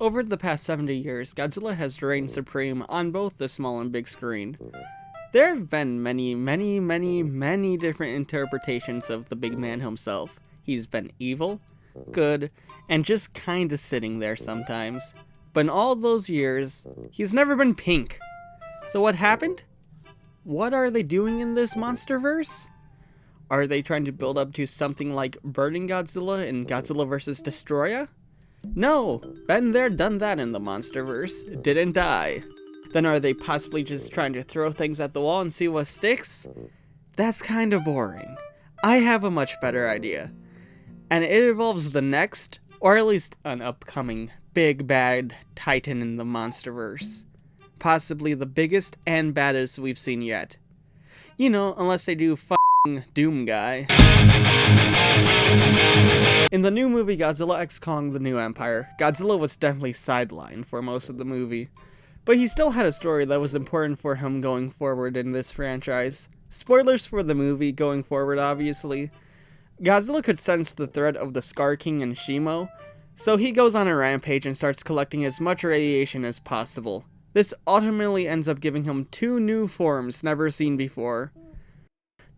Over the past 70 years, Godzilla has reigned supreme on both the small and big screen. There have been many different interpretations of the big man himself. He's been evil, good, and just kinda sitting there sometimes. But in all those years, he's never been pink. So what happened? What are they doing in this Monsterverse? Are they trying to build up to something like Burning Godzilla in Godzilla vs. Destroya? No! Been there, done that in the Monsterverse. Didn't die. Then are they possibly just trying to throw things at the wall and see what sticks? That's kinda boring. I have a much better idea. And it involves the next, or at least an upcoming, big bad titan in the Monsterverse. Possibly the biggest and baddest we've seen yet. You know, unless they do Doom Guy. In the new movie Godzilla x Kong: The New Empire, Godzilla was definitely sidelined for most of the movie. But he still had a story that was important for him going forward in this franchise. Spoilers for the movie going forward, obviously. Godzilla could sense the threat of the Scar King and Shimo, so he goes on a rampage and starts collecting as much radiation as possible. This ultimately ends up giving him two new forms never seen before.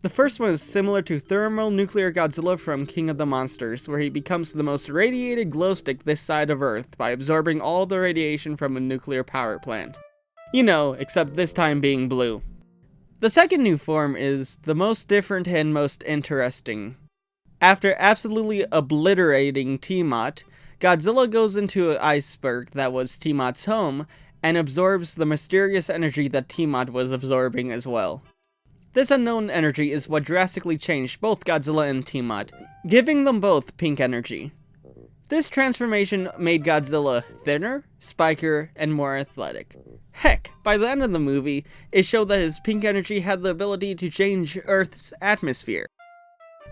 The first one is similar to thermonuclear Godzilla from King of the Monsters, where he becomes the most radiated glowstick this side of Earth by absorbing all the radiation from a nuclear power plant. You know, except this time being blue. The second new form is the most different and most interesting. After absolutely obliterating Tiamat, Godzilla goes into an iceberg that was Tiamat's home and absorbs the mysterious energy that Tiamat was absorbing as well. This unknown energy is what drastically changed both Godzilla and Tiamat, giving them both pink energy. This transformation made Godzilla thinner, spikier, and more athletic. Heck, by the end of the movie, it showed that his pink energy had the ability to change Earth's atmosphere.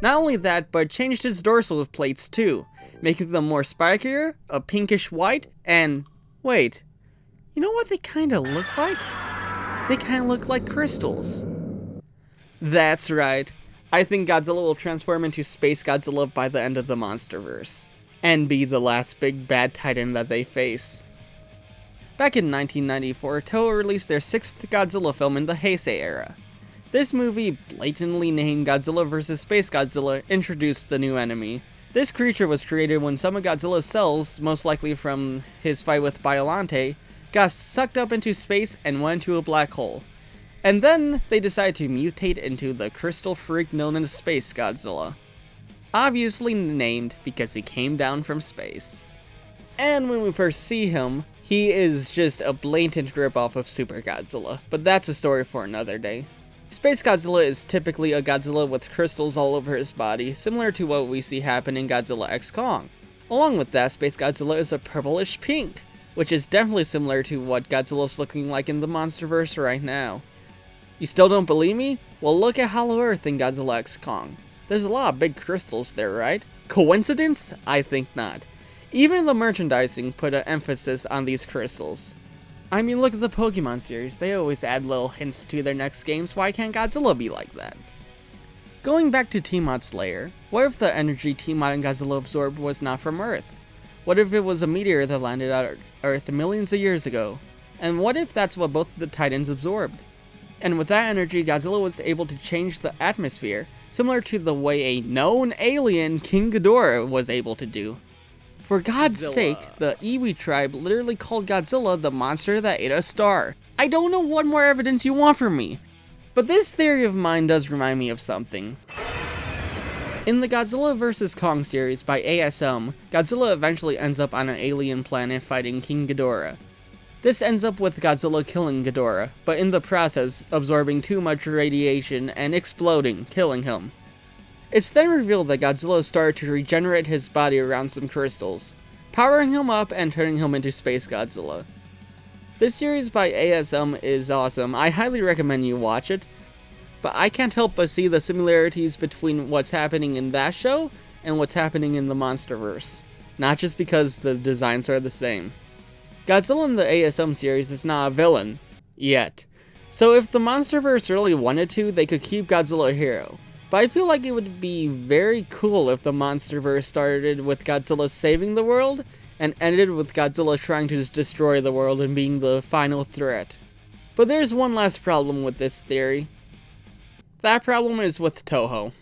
Not only that, but changed his dorsal plates too, making them more spikier, a pinkish white, and wait, you know what they kinda look like? They kinda look like crystals. That's right. I think Godzilla will transform into Space Godzilla by the end of the Monsterverse, and be the last big bad titan that they face. Back in 1994, Toho released their 6th Godzilla film in the Heisei era. This movie, blatantly named Godzilla vs. Space Godzilla, introduced the new enemy. This creature was created when some of Godzilla's cells, most likely from his fight with Biollante, got sucked up into space and went into a black hole. And then they decided to mutate into the crystal freak known as Space Godzilla. Obviously named because he came down from space. And when we first see him, he is just a blatant ripoff of Super Godzilla, but that's a story for another day. Space Godzilla is typically a Godzilla with crystals all over his body, similar to what we see happen in Godzilla x Kong. Along with that, Space Godzilla is a purplish pink, which is definitely similar to what Godzilla's looking like in the Monsterverse right now. You still don't believe me? Well, look at Hollow Earth in Godzilla x Kong. There's a lot of big crystals there, right? Coincidence? I think not. Even the merchandising put an emphasis on these crystals. I mean, look at the Pokemon series. They always add little hints to their next games. Why can't Godzilla be like that? Going back to Tiamat's lair, what if the energy Tiamat and Godzilla absorbed was not from Earth? What if it was a meteor that landed on Earth millions of years ago? And what if that's what both of the Titans absorbed? And with that energy, Godzilla was able to change the atmosphere, similar to the way a known alien, King Ghidorah, was able to do. For God's sake, the Iwi tribe literally called Godzilla the monster that ate a star. I don't know what more evidence you want from me. But this theory of mine does remind me of something. In the Godzilla vs. Kong series by ASM, Godzilla eventually ends up on an alien planet fighting King Ghidorah. This ends up with Godzilla killing Ghidorah, but in the process, absorbing too much radiation and exploding, killing him. It's then revealed that Godzilla started to regenerate his body around some crystals, powering him up and turning him into Space Godzilla. This series by ASM is awesome, I highly recommend you watch it, but I can't help but see the similarities between what's happening in that show and what's happening in the Monsterverse, not just because the designs are the same. Godzilla in the ASM series is not a villain, yet. So if the Monsterverse really wanted to, they could keep Godzilla a hero. But I feel like it would be very cool if the Monsterverse started with Godzilla saving the world, and ended with Godzilla trying to just destroy the world and being the final threat. But there's one last problem with this theory. That problem is with Toho.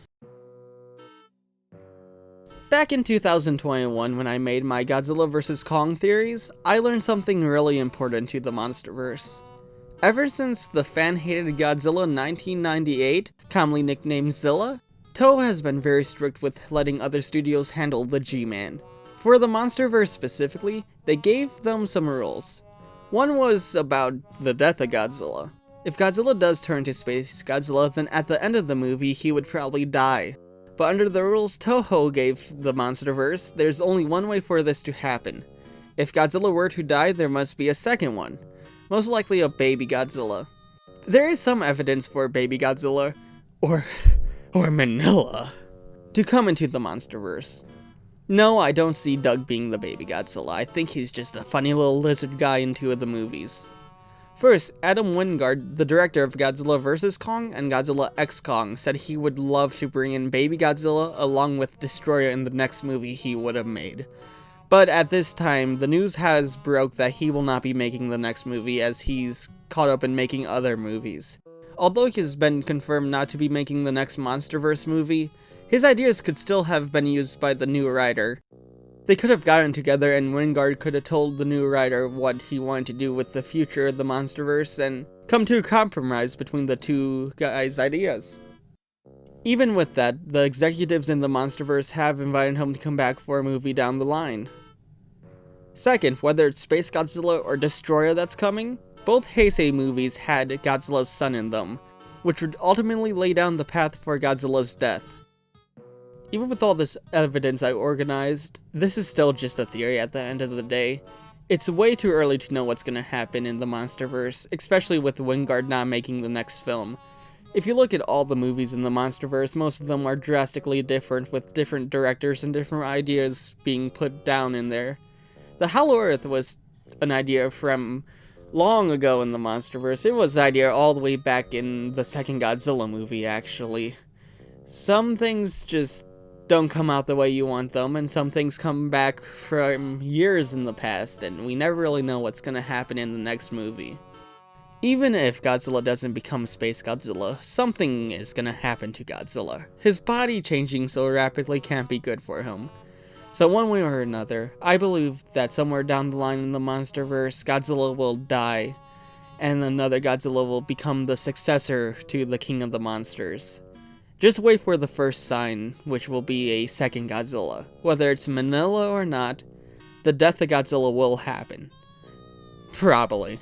Back in 2021, when I made my Godzilla vs. Kong theories, I learned something really important to the Monsterverse. Ever since the fan-hated Godzilla 1998, commonly nicknamed Zilla, Toho has been very strict with letting other studios handle the G-Man. For the Monsterverse specifically, they gave them some rules. One was about the death of Godzilla. If Godzilla does turn to Space Godzilla, then at the end of the movie he would probably die. But under the rules Toho gave the Monsterverse, there's only one way for this to happen. If Godzilla were to die, there must be a second one. Most likely a baby Godzilla. There is some evidence for baby Godzilla, or Manila, to come into the Monsterverse. No, I don't see Doug being the baby Godzilla. I think he's just a funny little lizard guy in two of the movies. First, Adam Wingard, the director of Godzilla vs. Kong and Godzilla X Kong, said he would love to bring in baby Godzilla along with Destroyer in the next movie he would have made. But at this time, the news has broke that he will not be making the next movie as he's caught up in making other movies. Although he has been confirmed not to be making the next Monsterverse movie, his ideas could still have been used by the new writer. They could have gotten together and Wingard could have told the new writer what he wanted to do with the future of the Monsterverse and come to a compromise between the two guys' ideas. Even with that, the executives in the Monsterverse have invited him to come back for a movie down the line. Second, whether it's Space Godzilla or Destroyer that's coming, both Heisei movies had Godzilla's son in them, which would ultimately lay down the path for Godzilla's death. Even with all this evidence I organized, this is still just a theory at the end of the day. It's way too early to know what's gonna happen in the Monsterverse, especially with Wingard not making the next film. If you look at all the movies in the Monsterverse, most of them are drastically different, with different directors and different ideas being put down in there. The Hollow Earth was an idea from long ago in the Monsterverse. It was an idea all the way back in the second Godzilla movie, actually. Some things just don't come out the way you want them, and some things come back from years in the past, and we never really know what's gonna happen in the next movie. Even if Godzilla doesn't become Space Godzilla, something is gonna happen to Godzilla. His body changing so rapidly can't be good for him. So one way or another, I believe that somewhere down the line in the Monsterverse, Godzilla will die, and another Godzilla will become the successor to the King of the Monsters. Just wait for the first sign, which will be a second Godzilla. Whether it's Manila or not, the death of Godzilla will happen. Probably.